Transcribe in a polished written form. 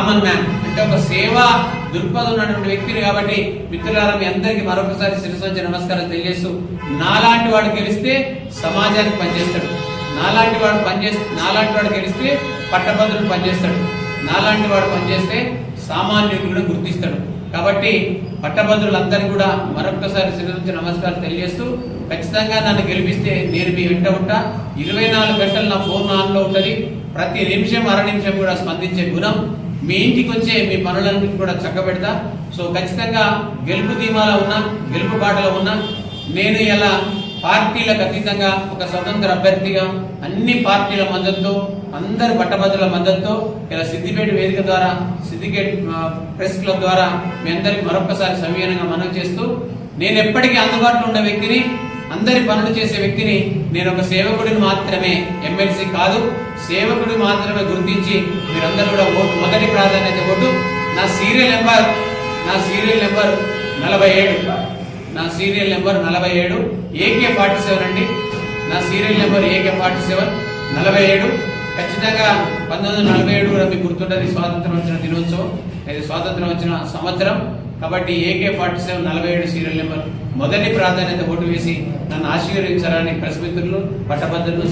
Common man అంటే ఒక సేవా దృక్పథం ఉన్నటువంటి వ్యక్తిని కాబట్టి మిత్రులారా మీ అందరికీ మరొకసారి శిరస్సు నమస్కారం తెలియజేస్తూ నాలాంటి వాడు గెలిస్తే సమాజానికి పనిచేస్తాడు, నాలాంటి వాడు గెలిస్తే పట్టభద్రులు పనిచేస్తాడు, నాలాంటి వాడు పనిచేస్తే సామాన్యుడు కూడా గుర్తిస్తాడు. కాబట్టి పట్టభద్రులందరికీ కూడా మరొకసారి శిరస్సు నమస్కారం తెలియజేస్తూ ఖచ్చితంగా నన్ను గెలిపిస్తే నేను మీ వెంట ఉంటా. 24 గంటలు నా ఫోన్ ఆన్లో ఉంటుంది. ప్రతి నిమిషం అర నిమిషం కూడా స్పందించే గుణం, మీ ఇంటికి వచ్చే మీ పనులన్నింటినీ కూడా చక్కబెడతా. సో ఖచ్చితంగా గెలుపు ధీమాలో ఉన్నా, గెలుపు బాటలో ఉన్నా. నేను ఇలా పార్టీలకు అతీతంగా ఒక స్వతంత్ర అభ్యర్థిగా అన్ని పార్టీల మద్దతుతో, అందరి పట్టభద్రుల మద్దతుతో ఇలా సిద్దిపేట వేదిక ద్వారా, సిద్దిపేట ప్రెస్ క్లబ్ ద్వారా మీ అందరికి మరొకసారి సవినయంగా మనవి చేస్తూ, నేను ఎప్పటికీ అందుబాటులో ఉన్న వ్యక్తిని, అందరి పనులు చేసే వ్యక్తిని. నేను ఒక సేవకుడిని మాత్రమే, ఎమ్మెల్సీ కాదు, సేవకుడి మాత్రమే గుర్తించి మీరందరూ కూడా ఓటు, మొదటి ప్రాధాన్యత ఓటు. నా సీరియల్ నెంబర్ 47, నా సీరియల్ నెంబర్ 47 AK47 అండి. నా సీరియల్ నెంబర్ AK47 47. ఖచ్చితంగా 1947 కూడా మీకు గుర్తుంటుంది, స్వాతంత్రం వచ్చిన దినోత్సవం, ఇది స్వాతంత్రం వచ్చిన సంవత్సరం. కాబట్టి AK47 47 సీరియల్ నెంబర్ మొదటి ప్రాధాన్యత ఓటు వేసి నన్ను ఆశీర్వదించాలని ప్రెస్ మిత్రులు, పట్టభద్రులు